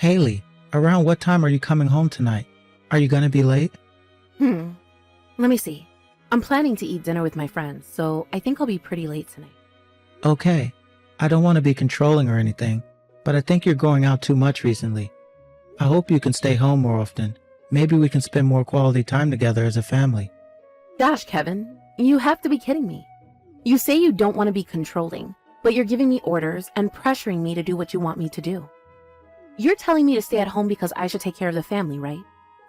Haley, around what time are you coming home tonight? Are you gonna be late? Let me see. I'm planning to eat dinner with my friends, so I think I'll be pretty late tonight. Okay. I don't want to be controlling or anything, but I think you're going out too much recently. I hope you can stay home more often. Maybe we can spend more quality time together as a family. Gosh, Kevin, you have to be kidding me. You say you don't want to be controlling, but you're giving me orders and pressuring me to do what you want me to do. You're telling me to stay at home because I should take care of the family, right?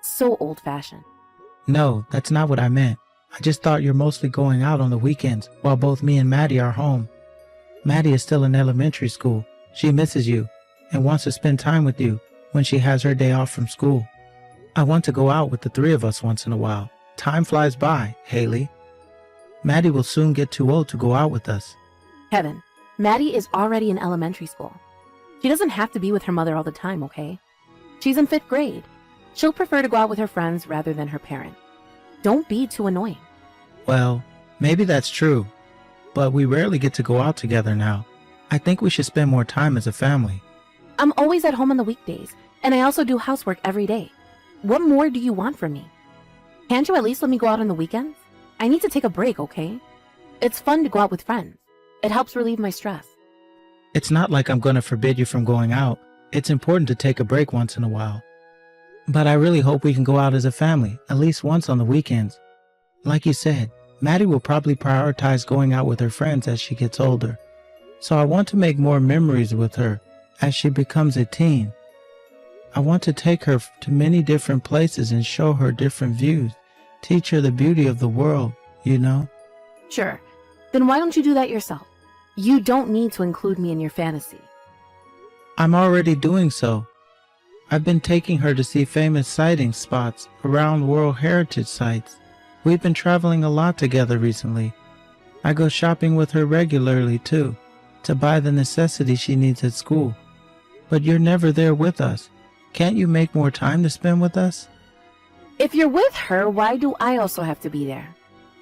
So old-fashioned. No, that's not what I meant. I just thought you're mostly going out on the weekends while both me and Maddie are home. Maddie is still in elementary school. She misses you and wants to spend time with you when she has her day off from school. I want to go out with the three of us once in a while. Time flies by, Haley. Maddie will soon get too old to go out with us. Kevin, Maddie is already in elementary school. She doesn't have to be with her mother all the time, okay? She's in 5th grade. She'll prefer to go out with her friends rather than her parent. Don't be too annoying. Well, maybe that's true, but we rarely get to go out together now. I think we should spend more time as a family. I'm always at home on the weekdays, and I also do housework every day. What more do you want from me? Can't you at least let me go out on the weekends? I need to take a break, okay? It's fun to go out with friends. It helps relieve my stress. It's not like I'm going to forbid you from going out. It's important to take a break once in a while. But I really hope we can go out as a family, at least once on the weekends. Like you said, Maddie will probably prioritize going out with her friends as she gets older. So I want to make more memories with her as she becomes a teen. I want to take her to many different places and show her different views, teach her the beauty of the world, you know? Sure. Then why don't you do that yourself? You don't need to include me in your fantasy. I'm already doing so. I've been taking her to see famous sighting spots around World Heritage sites. We've been traveling a lot together recently. I go shopping with her regularly too, to buy the necessities she needs at school. But you're never there with us. Can't you make more time to spend with us? If you're with her, why do I also have to be there?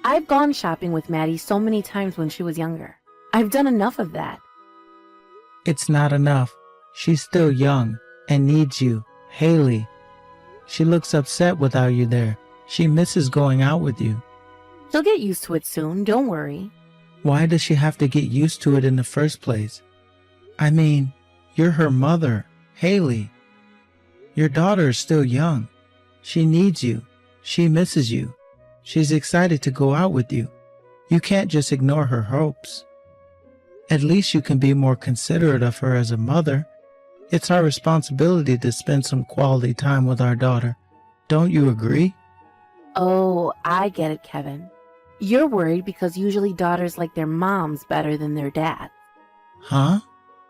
I've gone shopping with Maddie so many times when she was younger. I've done enough of that. It's not enough. She's still young and needs you, Haley. She looks upset without you there. She misses going out with you. She'll get used to it soon, don't worry. Why does she have to get used to it in the first place? I mean, you're her mother, Haley. Your daughter is still young. She needs you. She misses you. She's excited to go out with you. You can't just ignore her hopes. At least you can be more considerate of her as a mother. It's our responsibility to spend some quality time with our daughter. Don't you agree? Oh, I get it, Kevin. You're worried because usually daughters like their moms better than their dads. Huh?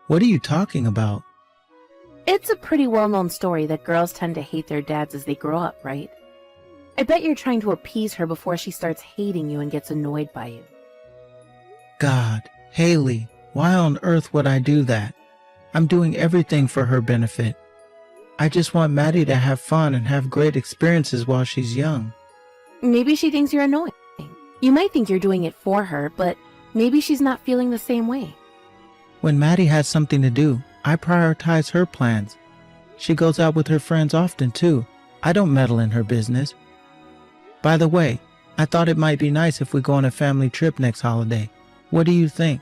What are you talking about? It's a pretty well-known story that girls tend to hate their dads as they grow up, right? I bet you're trying to appease her before she starts hating you and gets annoyed by you. God, Haley, why on earth would I do that? I'm doing everything for her benefit. I just want Maddie to have fun and have great experiences while she's young. Maybe she thinks you're annoying. You might think you're doing it for her, but maybe she's not feeling the same way. When Maddie has something to do, I prioritize her plans. She goes out with her friends often too. I don't meddle in her business. By the way, I thought it might be nice if we go on a family trip next holiday. What do you think?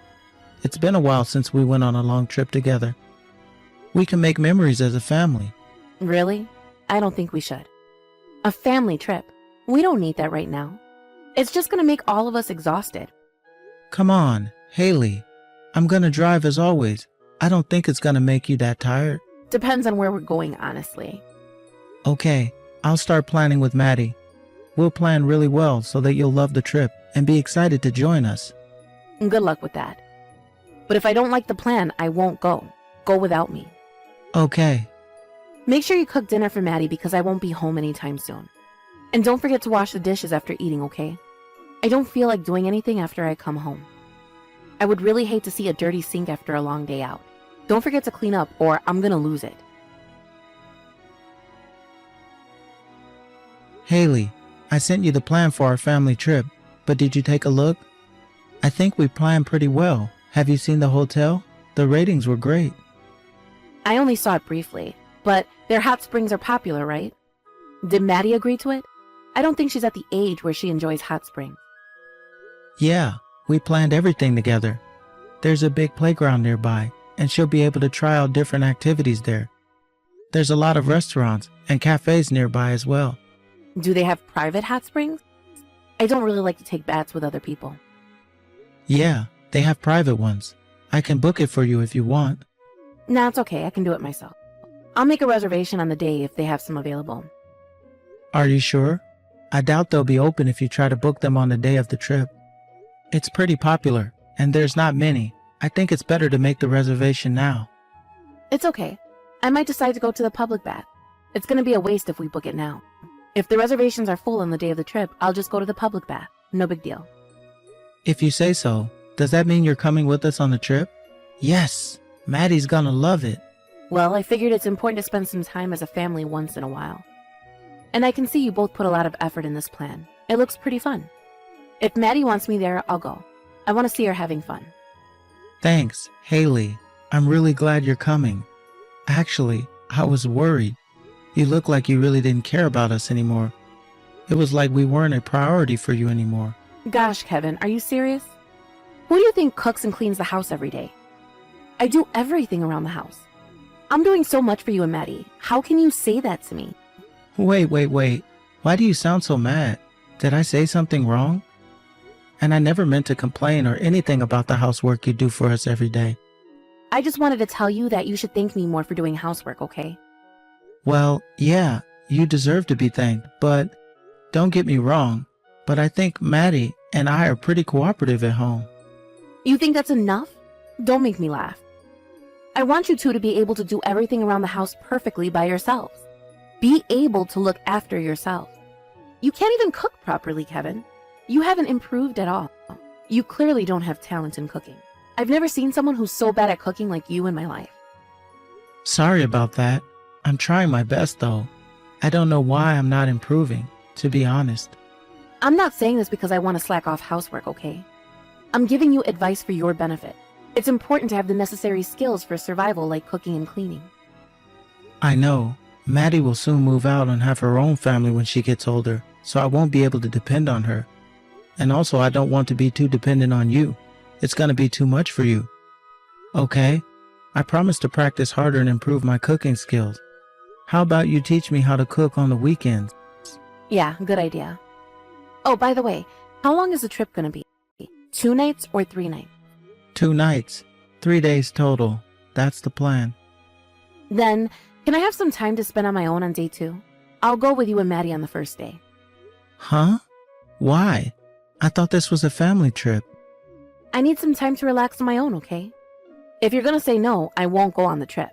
It's been a while since we went on a long trip together. We can make memories as a family. Really? I don't think we should. A family trip? We don't need that right now. It's just gonna make all of us exhausted. Come on, Haley. I'm gonna drive as always. I don't think it's gonna make you that tired. Depends on where we're going, honestly. Okay, I'll start planning with Maddie. We'll plan really well so that you'll love the trip and be excited to join us. Good luck with that. But if I don't like the plan, I won't go. Go without me. Okay. Make sure you cook dinner for Maddie because I won't be home anytime soon. And don't forget to wash the dishes after eating, okay? I don't feel like doing anything after I come home. I would really hate to see a dirty sink after a long day out. Don't forget to clean up or I'm gonna lose it. Haley, I sent you the plan for our family trip, but did you take a look? I think we planned pretty well. Have you seen the hotel? The ratings were great. I only saw it briefly. But their hot springs are popular, right? Did Maddie agree to it? I don't think she's at the age where she enjoys hot springs. Yeah, we planned everything together. There's a big playground nearby, and she'll be able to try out different activities there. There's a lot of restaurants and cafes nearby as well. Do they have private hot springs? I don't really like to take baths with other people. Yeah, they have private ones. I can book it for you if you want. Nah, it's okay. I can do it myself. I'll make a reservation on the day if they have some available. Are you sure? I doubt they'll be open if you try to book them on the day of the trip. It's pretty popular, and there's not many. I think it's better to make the reservation now. It's okay. I might decide to go to the public bath. It's going to be a waste if we book it now. If the reservations are full on the day of the trip, I'll just go to the public bath. No big deal. If you say so, does that mean you're coming with us on the trip? Yes, Maddie's gonna love it. Well, I figured it's important to spend some time as a family once in a while. And I can see you both put a lot of effort in this plan. It looks pretty fun. If Maddie wants me there, I'll go. I want to see her having fun. Thanks, Haley. I'm really glad you're coming. Actually, I was worried. You look like you really didn't care about us anymore. It was like we weren't a priority for you anymore. Gosh, Kevin, are you serious? Who do you think cooks and cleans the house every day? I do everything around the house. I'm doing so much for you and Maddie. How can you say that to me? Wait. Why do you sound so mad? Did I say something wrong? And I never meant to complain or anything about the housework you do for us every day. I just wanted to tell you that you should thank me more for doing housework, okay? Well, yeah, you deserve to be thanked, but don't get me wrong, but I think Maddie and I are pretty cooperative at home. You think that's enough? Don't make me laugh. I want you two to be able to do everything around the house perfectly by yourselves. Be able to look after yourself. You can't even cook properly, Kevin. You haven't improved at all. You clearly don't have talent in cooking. I've never seen someone who's so bad at cooking like you in my life. Sorry about that. I'm trying my best though. I don't know why I'm not improving, to be honest. I'm not saying this because I want to slack off housework, okay? I'm giving you advice for your benefit. It's important to have the necessary skills for survival like cooking and cleaning. I know. Maddie will soon move out and have her own family when she gets older, so I won't be able to depend on her. And also, I don't want to be too dependent on you. It's going to be too much for you. Okay? I promise to practice harder and improve my cooking skills. How about you teach me how to cook on the weekends? Yeah, good idea. Oh, by the way, how long is the trip going to be? 2 nights or 3 nights? 2 nights. 3 days total. That's the plan. Then, can I have some time to spend on my own on day 2? I'll go with you and Maddie on the first day. Huh? Why? I thought this was a family trip. I need some time to relax on my own, okay? If you're gonna say no, I won't go on the trip.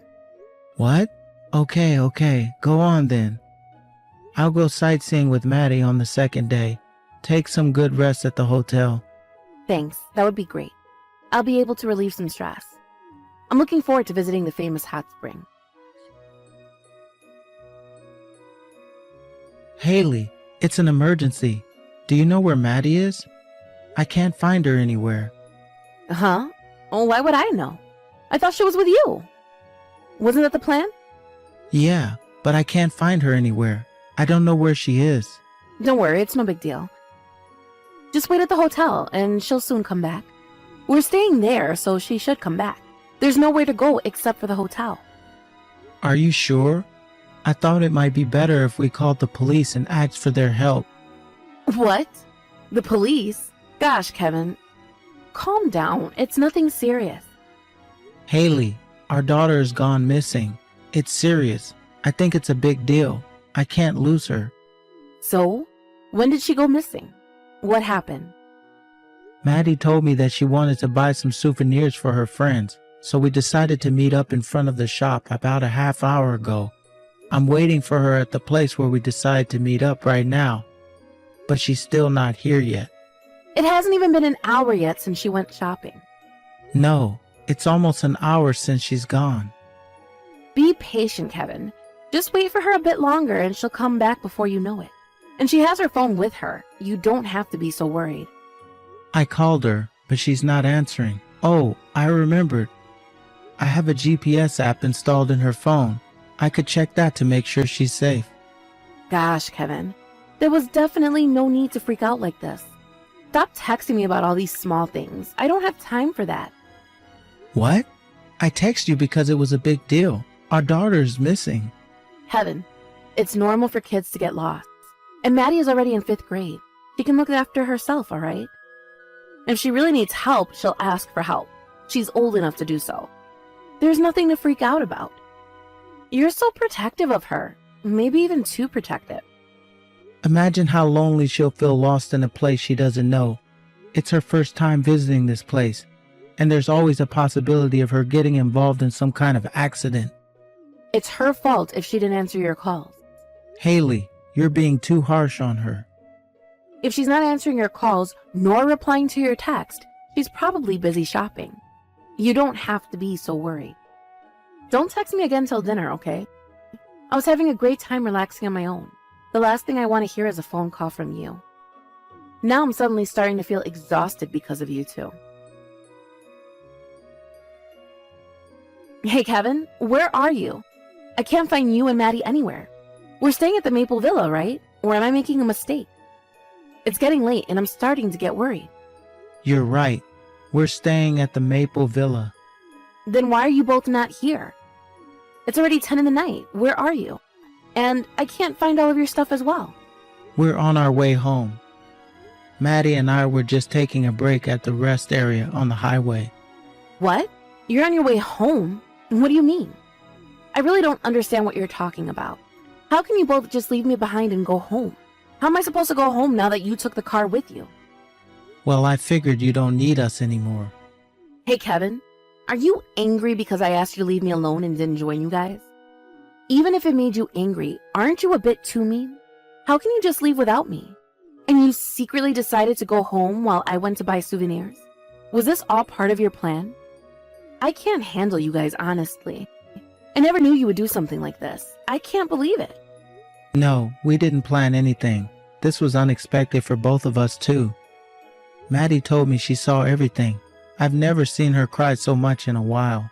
What? Okay. Go on then. I'll go sightseeing with Maddie on the second day. Take some good rest at the hotel. Thanks, that would be great. I'll be able to relieve some stress. I'm looking forward to visiting the famous hot spring. Haley, it's an emergency. Do you know where Maddie is? I can't find her anywhere. Huh? Oh, why would I know? I thought she was with you. Wasn't that the plan? Yeah, but I can't find her anywhere. I don't know where she is. Don't worry, it's no big deal. Just wait at the hotel and she'll soon come back. We're staying there, so she should come back. There's nowhere to go except for the hotel. Are you sure? I thought it might be better if we called the police and asked for their help. What? The police? Gosh, Kevin. Calm down. It's nothing serious. Haley, our daughter has gone missing. It's serious. I think it's a big deal. I can't lose her. So? When did she go missing? What happened? Maddie told me that she wanted to buy some souvenirs for her friends, so we decided to meet up in front of the shop about a half hour ago. I'm waiting for her at the place where we decided to meet up right now, but she's still not here yet. It hasn't even been an hour yet since she went shopping. No, it's almost an hour since she's gone. Be patient, Kevin. Just wait for her a bit longer and she'll come back before you know it. And she has her phone with her. You don't have to be so worried. I called her, but she's not answering. Oh, I remembered. I have a GPS app installed in her phone. I could check that to make sure she's safe. Gosh, Kevin, there was definitely no need to freak out like this. Stop texting me about all these small things. I don't have time for that. What? I texted you because it was a big deal. Our daughter's missing. Kevin, it's normal for kids to get lost. And Maddie is already in 5th grade. She can look after herself, all right? If she really needs help, she'll ask for help. She's old enough to do so. There's nothing to freak out about. You're so protective of her. Maybe even too protective. Imagine how lonely she'll feel lost in a place she doesn't know. It's her first time visiting this place, and there's always a possibility of her getting involved in some kind of accident. It's her fault if she didn't answer your calls. Haley, you're being too harsh on her. If she's not answering your calls nor replying to your text, she's probably busy shopping. You don't have to be so worried. Don't text me again till dinner, okay? I was having a great time relaxing on my own. The last thing I want to hear is a phone call from you. Now I'm suddenly starting to feel exhausted because of you two. Hey Kevin, where are you? I can't find you and Maddie anywhere. We're staying at the Maple Villa, right? Or am I making a mistake? It's getting late and I'm starting to get worried. You're right. We're staying at the Maple Villa. Then why are you both not here? It's already 10 in the night. Where are you? And I can't find all of your stuff as well. We're on our way home. Maddie and I were just taking a break at the rest area on the highway. What? You're on your way home? What do you mean? I really don't understand what you're talking about. How can you both just leave me behind and go home? How am I supposed to go home now that you took the car with you? Well, I figured you don't need us anymore. Hey Kevin, are you angry because I asked you to leave me alone and didn't join you guys? Even if it made you angry, aren't you a bit too mean? How can you just leave without me? And you secretly decided to go home while I went to buy souvenirs? Was this all part of your plan? I can't handle you guys, honestly. I never knew you would do something like this. I can't believe it. No, we didn't plan anything. This was unexpected for both of us too. Maddie told me she saw everything. I've never seen her cry so much in a while.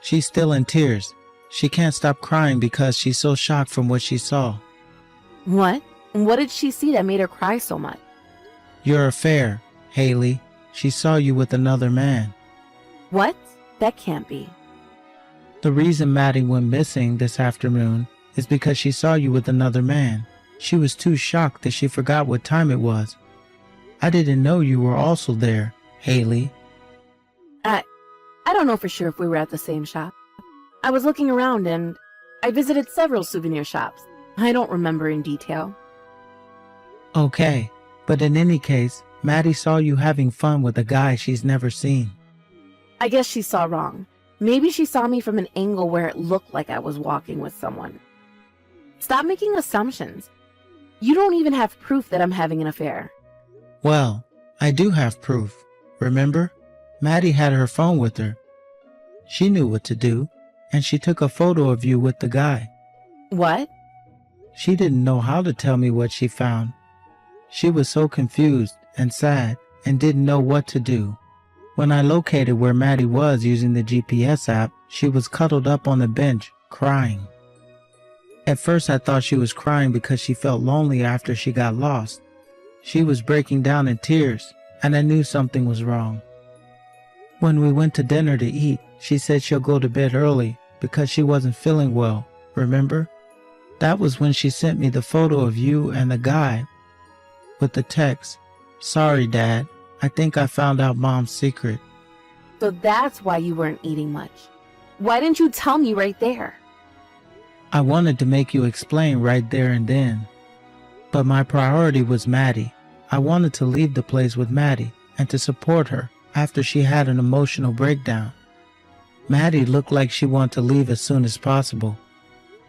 She's still in tears. She can't stop crying because she's so shocked from what she saw. What? What did she see that made her cry so much? Your affair, Haley. She saw you with another man. What? That can't be. The reason Maddie went missing this afternoon is because she saw you with another man. She was too shocked that she forgot what time it was. I didn't know you were also there, Haley. I don't know for sure if we were at the same shop. I was looking around and I visited several souvenir shops. I don't remember in detail. Okay, but in any case, Maddie saw you having fun with a guy she's never seen. I guess she saw wrong. Maybe she saw me from an angle where it looked like I was walking with someone. Stop making assumptions. You don't even have proof that I'm having an affair. Well, I do have proof. Remember? Maddie had her phone with her. She knew what to do, and she took a photo of you with the guy. What? She didn't know how to tell me what she found. She was so confused and sad and didn't know what to do. When I located where Maddie was using the GPS app, she was cuddled up on the bench, crying. At first I thought she was crying because she felt lonely after she got lost. She was breaking down in tears, and I knew something was wrong. When we went to dinner to eat, she said she'll go to bed early because she wasn't feeling well, remember? That was when she sent me the photo of you and the guy with the text, "Sorry, Dad. I think I found out Mom's secret." So that's why you weren't eating much. Why didn't you tell me right there? I wanted to make you explain right there and then. But my priority was Maddie. I wanted to leave the place with Maddie and to support her after she had an emotional breakdown. Maddie looked like she wanted to leave as soon as possible.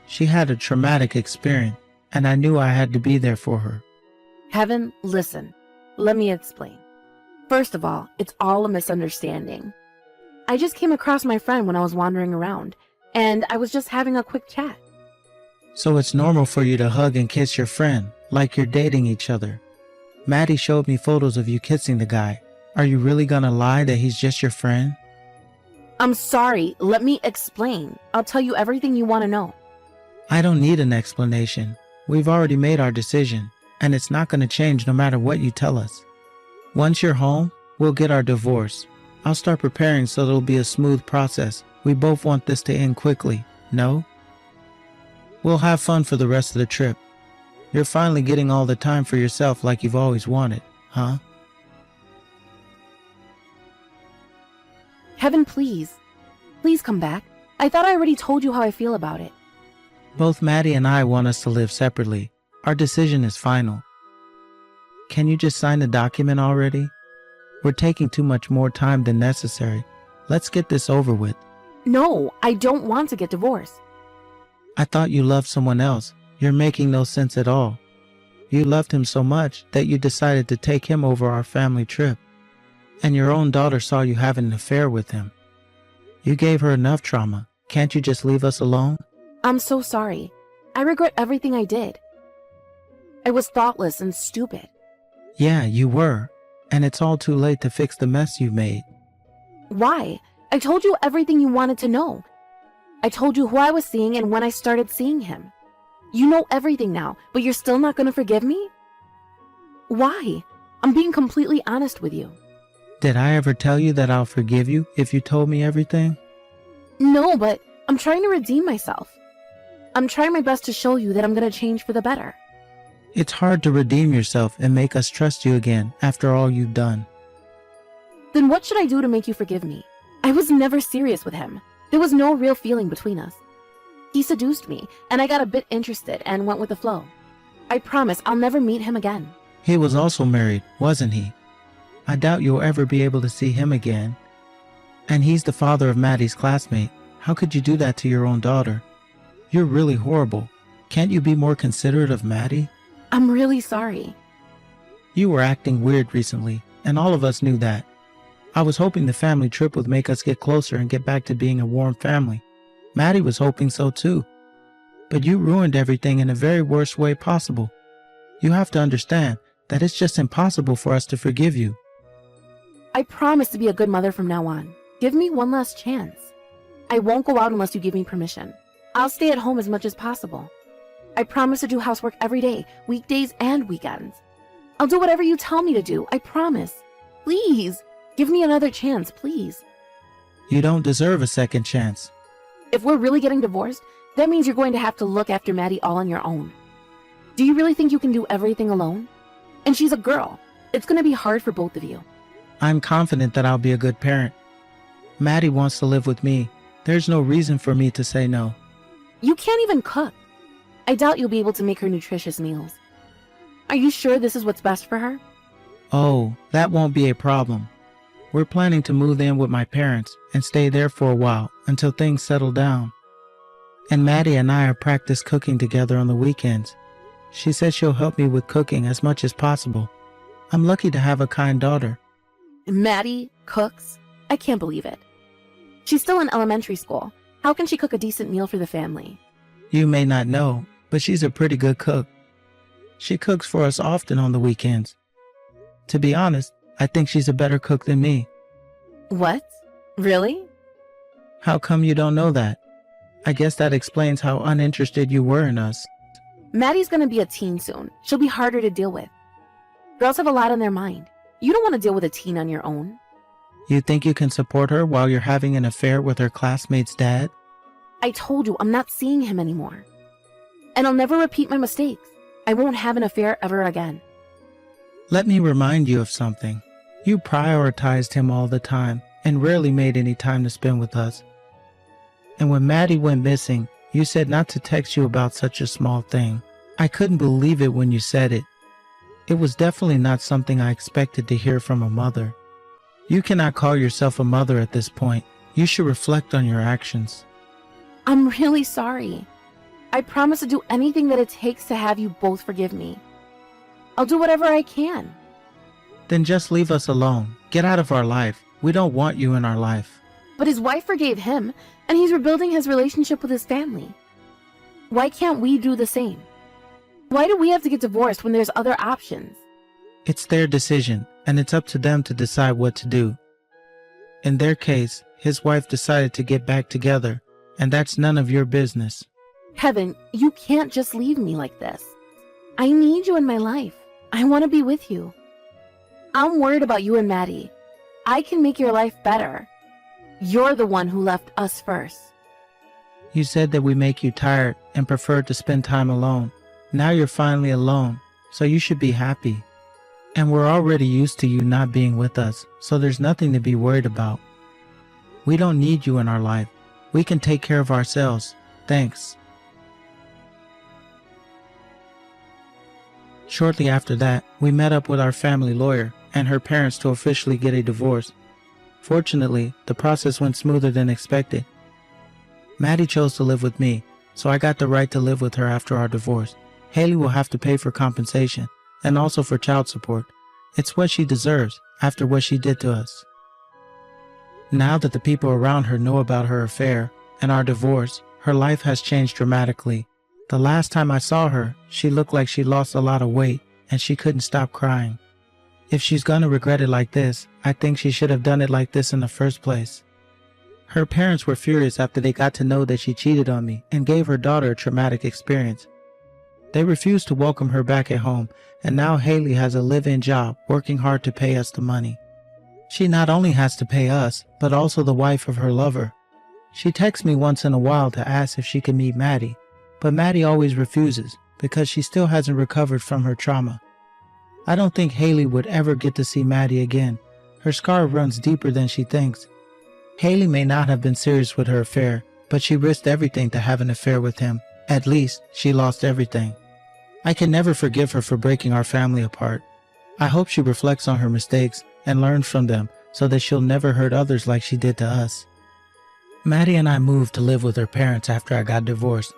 She had a traumatic experience, and I knew I had to be there for her. Kevin, listen. Let me explain. First of all, it's all a misunderstanding. I just came across my friend when I was wandering around, and I was just having a quick chat. So it's normal for you to hug and kiss your friend, like you're dating each other. Maddie showed me photos of you kissing the guy. Are you really gonna lie that he's just your friend? I'm sorry, let me explain. I'll tell you everything you want to know. I don't need an explanation. We've already made our decision, and it's not going to change no matter what you tell us. Once you're home, we'll get our divorce. I'll start preparing so it'll be a smooth process. We both want this to end quickly, no? We'll have fun for the rest of the trip. You're finally getting all the time for yourself like you've always wanted, huh? Kevin, please. Please come back. I thought I already told you how I feel about it. Both Maddie and I want us to live separately. Our decision is final. Can you just sign the document already? We're taking too much more time than necessary. Let's get this over with. No, I don't want to get divorced. I thought you loved someone else. You're making no sense at all. You loved him so much that you decided to take him over our family trip. And your own daughter saw you having an affair with him. You gave her enough trauma. Can't you just leave us alone? I'm so sorry. I regret everything I did. I was thoughtless and stupid. Yeah, you were. And it's all too late to fix the mess you made. Why? I told you everything you wanted to know. I told you who I was seeing and when I started seeing him. You know everything now, but you're still not going to forgive me? Why? I'm being completely honest with you. Did I ever tell you that I'll forgive you if you told me everything? No, but I'm trying to redeem myself. I'm trying my best to show you that I'm going to change for the better. It's hard to redeem yourself and make us trust you again after all you've done. Then what should I do to make you forgive me? I was never serious with him. There was no real feeling between us. He seduced me, and I got a bit interested and went with the flow. I promise I'll never meet him again. He was also married, wasn't he? I doubt you'll ever be able to see him again. And he's the father of Maddie's classmate. How could you do that to your own daughter? You're really horrible. Can't you be more considerate of Maddie? I'm really sorry. You were acting weird recently, and all of us knew that. I was hoping the family trip would make us get closer and get back to being a warm family. Maddie was hoping so too. But you ruined everything in the very worst way possible. You have to understand that it's just impossible for us to forgive you. I promise to be a good mother from now on. Give me one last chance. I won't go out unless you give me permission. I'll stay at home as much as possible. I promise to do housework every day, weekdays and weekends. I'll do whatever you tell me to do, I promise. Please, give me another chance, please. You don't deserve a second chance. If we're really getting divorced, that means you're going to have to look after Maddie all on your own. Do you really think you can do everything alone? And she's a girl. It's going to be hard for both of you. I'm confident that I'll be a good parent. Maddie wants to live with me. There's no reason for me to say no. You can't even cook. I doubt you'll be able to make her nutritious meals. Are you sure this is what's best for her? Oh, that won't be a problem. We're planning to move in with my parents and stay there for a while until things settle down. And Maddie and I are practice cooking together on the weekends. She says she'll help me with cooking as much as possible. I'm lucky to have a kind daughter. Maddie cooks? I can't believe it. She's still in elementary school. How can she cook a decent meal for the family? You may not know, but she's a pretty good cook. She cooks for us often on the weekends. To be honest, I think she's a better cook than me. What? Really? How come you don't know that? I guess that explains how uninterested you were in us. Maddie's gonna be a teen soon. She'll be harder to deal with. Girls have a lot on their mind. You don't want to deal with a teen on your own. You think you can support her while you're having an affair with her classmate's dad? I told you I'm not seeing him anymore. And I'll never repeat my mistakes. I won't have an affair ever again. Let me remind you of something. You prioritized him all the time and rarely made any time to spend with us. And when Maddie went missing, you said not to text you about such a small thing. I couldn't believe it when you said it. It was definitely not something I expected to hear from a mother. You cannot call yourself a mother at this point. You should reflect on your actions. I'm really sorry. I promise to do anything that it takes to have you both forgive me. I'll do whatever I can. Then just leave us alone. Get out of our life. We don't want you in our life. But his wife forgave him, and he's rebuilding his relationship with his family. Why can't we do the same? Why do we have to get divorced when there's other options? It's their decision, and it's up to them to decide what to do. In their case, his wife decided to get back together, and that's none of your business. Kevin, you can't just leave me like this. I need you in my life. I want to be with you. I'm worried about you and Maddie. I can make your life better. You're the one who left us first. You said that we make you tired and prefer to spend time alone. Now you're finally alone, so you should be happy. And we're already used to you not being with us, so there's nothing to be worried about. We don't need you in our life. We can take care of ourselves. Thanks. Shortly after that, we met up with our family lawyer and her parents to officially get a divorce. Fortunately, the process went smoother than expected. Maddie chose to live with me, so I got the right to live with her after our divorce. Haley will have to pay for compensation and also for child support. It's what she deserves after what she did to us. Now that the people around her know about her affair and our divorce, her life has changed dramatically. The last time I saw her, she looked like she lost a lot of weight and she couldn't stop crying. If she's gonna regret it like this, I think she should have done it like this in the first place. Her parents were furious after they got to know that she cheated on me and gave her daughter a traumatic experience. They refused to welcome her back at home, and now Haley has a live-in job working hard to pay us the money. She not only has to pay us, but also the wife of her lover. She texts me once in a while to ask if she can meet Maddie, but Maddie always refuses because she still hasn't recovered from her trauma. I don't think Haley would ever get to see Maddie again. Her scar runs deeper than she thinks. Haley may not have been serious with her affair, but she risked everything to have an affair with him. At least, she lost everything. I can never forgive her for breaking our family apart. I hope she reflects on her mistakes and learns from them so that she'll never hurt others like she did to us. Maddie and I moved to live with her parents after I got divorced.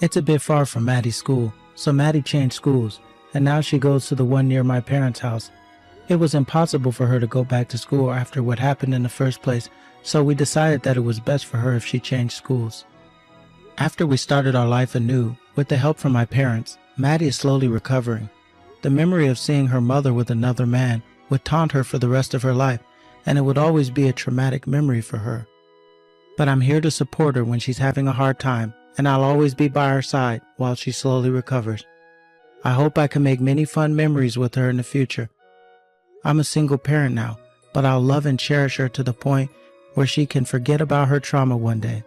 It's a bit far from Maddie's school, so Maddie changed schools, and now she goes to the one near my parents' house. It was impossible for her to go back to school after what happened in the first place, so we decided that it was best for her if she changed schools. After we started our life anew, with the help from my parents, Maddie is slowly recovering. The memory of seeing her mother with another man would taunt her for the rest of her life, and it would always be a traumatic memory for her. But I'm here to support her when she's having a hard time, and I'll always be by her side while she slowly recovers. I hope I can make many fun memories with her in the future. I'm a single parent now, but I'll love and cherish her to the point where she can forget about her trauma one day.